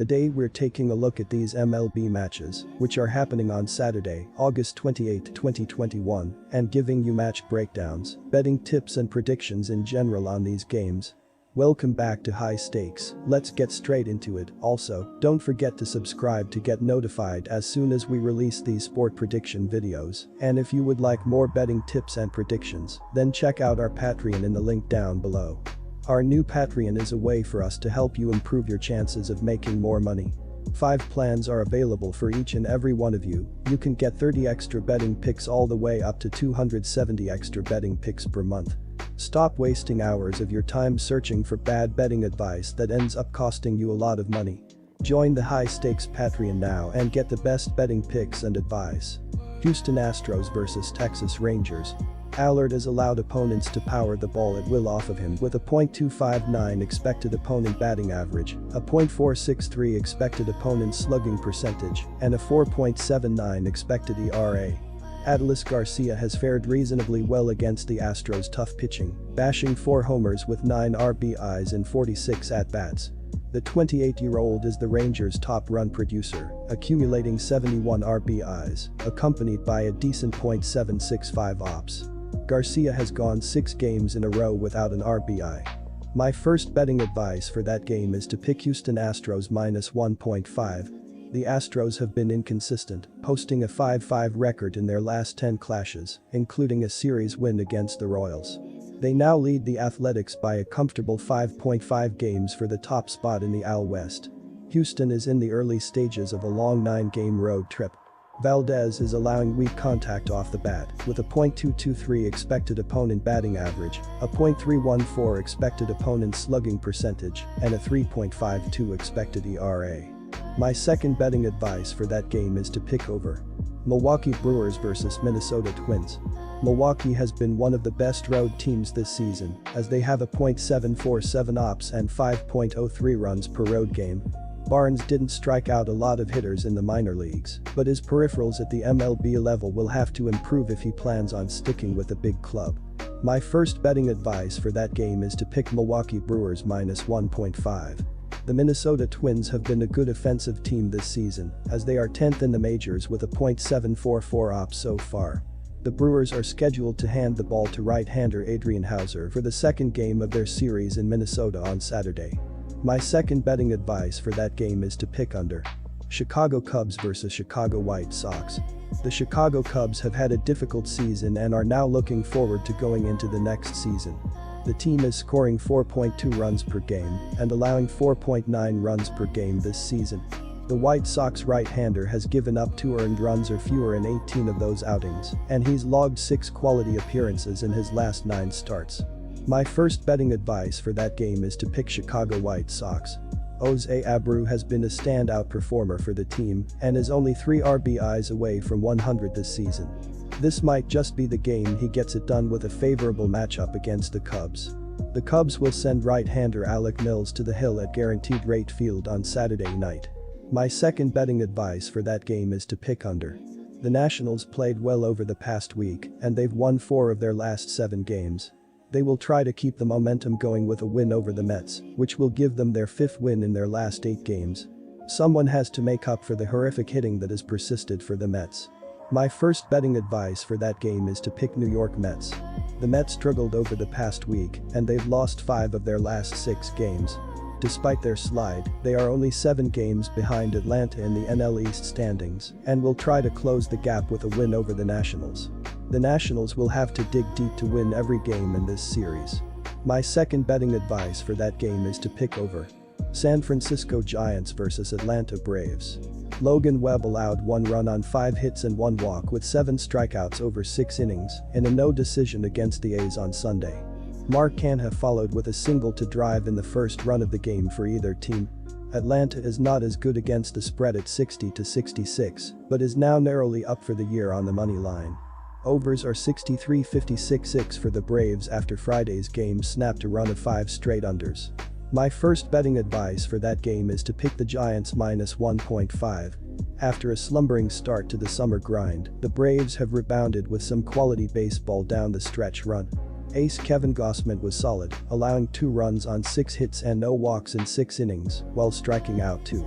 Today we're taking a look at these MLB matches, which are happening on Saturday, August 28, 2021, and giving you match breakdowns, betting tips and predictions in general on these games. Welcome back to High Stakes, let's get straight into it. Also, don't forget to subscribe to get notified as soon as we release these sport prediction videos, and if you would like more betting tips and predictions, then check out our Patreon in the link down below. Our new Patreon is a way for us to help you improve your chances of making more money. 5 plans are available for each and every one of you. You can get 30 extra betting picks all the way up to 270 extra betting picks per month. Stop wasting hours of your time searching for bad betting advice that ends up costing you a lot of money. Join the High Stakes Patreon now and get the best betting picks and advice. Houston Astros vs Texas Rangers. Allard has allowed opponents to power the ball at will off of him with a .259 expected opponent batting average, a .463 expected opponent slugging percentage, and a 4.79 expected ERA. Adolis Garcia has fared reasonably well against the Astros' tough pitching, bashing 4 homers with 9 RBIs in 46 at-bats. The 28-year-old is the Rangers' top run producer, accumulating 71 RBIs, accompanied by a decent .765 OPS. Garcia has gone 6 games in a row without an RBI. My first betting advice for that game is to pick Houston Astros -1.5. The Astros have been inconsistent, posting a 5-5 record in their last 10 clashes, including a series win against the Royals. They now lead the Athletics by a comfortable 5.5 games for the top spot in the AL West. Houston is in the early stages of a long 9-game road trip. Valdez is allowing weak contact off the bat, with a .223 expected opponent batting average, a .314 expected opponent slugging percentage, and a 3.52 expected ERA. My second betting advice for that game is to pick over. Milwaukee Brewers vs Minnesota Twins. Milwaukee has been one of the best road teams this season, as they have a .747 OPS and 5.03 runs per road game. Barnes didn't strike out a lot of hitters in the minor leagues, but his peripherals at the MLB level will have to improve if he plans on sticking with a big club. My first betting advice for that game is to pick Milwaukee Brewers -1.5. The Minnesota Twins have been a good offensive team this season, as they are 10th in the majors with a .744 OPS so far. The Brewers are scheduled to hand the ball to right-hander Adrian Houser for the second game of their series in Minnesota on Saturday. My second betting advice for that game is to pick under. Chicago Cubs vs Chicago White Sox. The Chicago Cubs have had a difficult season and are now looking forward to going into the next season. The team is scoring 4.2 runs per game and allowing 4.9 runs per game this season. The White Sox right-hander has given up 2 earned runs or fewer in 18 of those outings, and he's logged 6 quality appearances in his last 9 starts. My first betting advice for that game is to pick Chicago White Sox. Jose Abreu has been a standout performer for the team and is only 3 RBIs away from 100 this season. This might just be the game he gets it done with a favorable matchup against the Cubs. The Cubs will send right-hander Alec Mills to the hill at Guaranteed Rate Field on Saturday night. My second betting advice for that game is to pick under. The Nationals played well over the past week, and they've won 4 of their last 7 games. They will try to keep the momentum going with a win over the Mets, which will give them their 5th win in their last 8 games. Someone has to make up for the horrific hitting that has persisted for the Mets. My first betting advice for that game is to pick New York Mets. The Mets struggled over the past week, and they've lost 5 of their last 6 games. Despite their slide, they are only 7 games behind Atlanta in the NL East standings and will try to close the gap with a win over the Nationals. The Nationals will have to dig deep to win every game in this series. My second betting advice for that game is to pick over. San Francisco Giants vs Atlanta Braves. Logan Webb allowed 1 run on 5 hits and 1 walk with 7 strikeouts over 6 innings in a no decision against the A's on Sunday. Mark Canha followed with a single to drive in the first run of the game for either team. Atlanta is not as good against the spread at 60-66, but is now narrowly up for the year on the money line. Overs are 63-56 for the Braves after Friday's game snapped a run of 5 straight unders. My first betting advice for that game is to pick the Giants -1.5. After a slumbering start to the summer grind, the Braves have rebounded with some quality baseball down the stretch run. Ace Kevin Gausman was solid, allowing 2 runs on 6 hits and no walks in 6 innings, while striking out 2.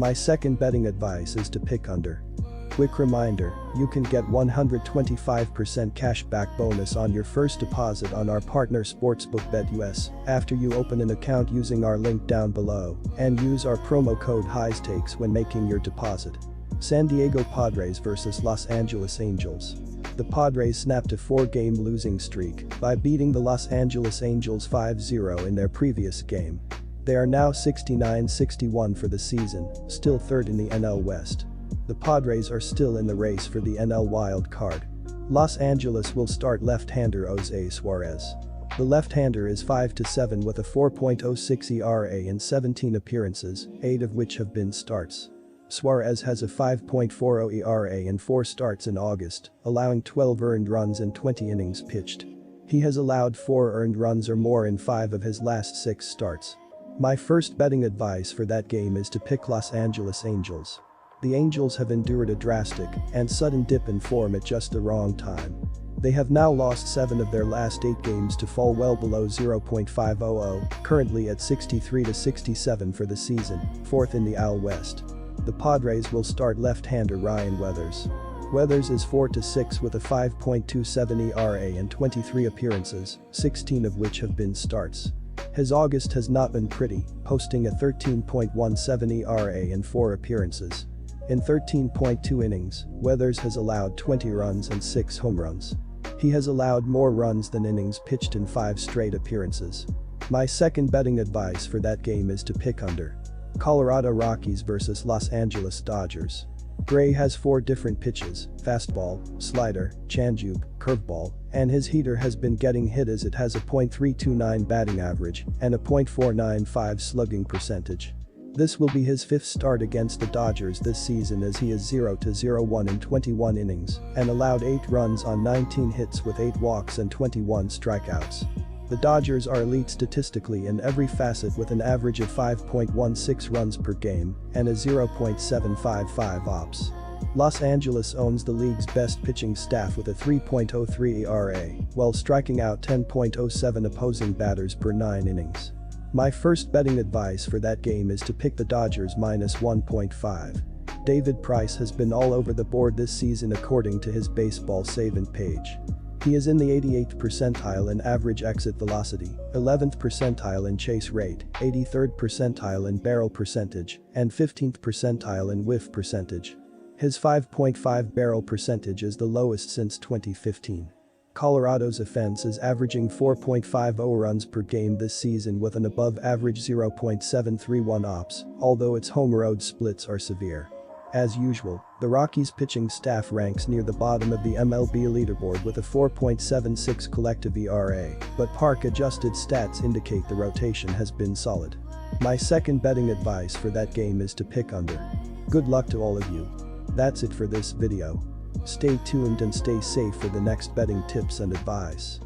My second betting advice is to pick under. Quick reminder, you can get 125% cash back bonus on your first deposit on our partner sportsbook BetUS after you open an account using our link down below and use our promo code HIGHSTAKES when making your deposit. San Diego Padres vs Los Angeles Angels. The Padres snapped a 4-game losing streak by beating the Los Angeles Angels 5-0 in their previous game. They are now 69-61 for the season, still third in the NL West. The Padres are still in the race for the NL wild card. Los Angeles will start left-hander Jose Suarez. The left-hander is 5-7 with a 4.06 ERA in 17 appearances, 8 of which have been starts. Suarez has a 5.40 ERA in 4 starts in August, allowing 12 earned runs in 20 innings pitched. He has allowed 4 earned runs or more in 5 of his last 6 starts. My first betting advice for that game is to pick Los Angeles Angels. The Angels have endured a drastic and sudden dip in form at just the wrong time. They have now lost 7 of their last 8 games to fall well below 0.500, currently at 63-67 for the season, 4th in the AL West. The Padres will start left-hander Ryan Weathers. Weathers is 4-6 with a 5.27 ERA in 23 appearances, 16 of which have been starts. His August has not been pretty, posting a 13.17 ERA in 4 appearances. In 13.2 innings, Weathers has allowed 20 runs and 6 home runs. He has allowed more runs than innings pitched in 5 straight appearances. My second betting advice for that game is to pick under. Colorado Rockies vs Los Angeles Dodgers. Gray has 4 different pitches: fastball, slider, changeup, curveball, and his heater has been getting hit as it has a .329 batting average and a .495 slugging percentage. This will be his 5th start against the Dodgers this season as he is 0-01 in 21 innings and allowed 8 runs on 19 hits with 8 walks and 21 strikeouts. The Dodgers are elite statistically in every facet with an average of 5.16 runs per game and a 0.755 ops. Los Angeles owns the league's best pitching staff with a 3.03 ERA while striking out 10.07 opposing batters per 9 innings. My first betting advice for that game is to pick the Dodgers minus 1.5. David Price has been all over the board this season according to his baseball savant page. He is in the 88th percentile in average exit velocity, 11th percentile in chase rate, 83rd percentile in barrel percentage, and 15th percentile in whiff percentage. His 5.5 barrel percentage is the lowest since 2015. Colorado's offense is averaging 4.50 runs per game this season with an above-average 0.731 ops, although its home-road splits are severe. As usual, the Rockies' pitching staff ranks near the bottom of the MLB leaderboard with a 4.76 collective ERA, but park-adjusted stats indicate the rotation has been solid. My second betting advice for that game is to pick under. Good luck to all of you. That's it for this video. Stay tuned and stay safe for the next betting tips and advice.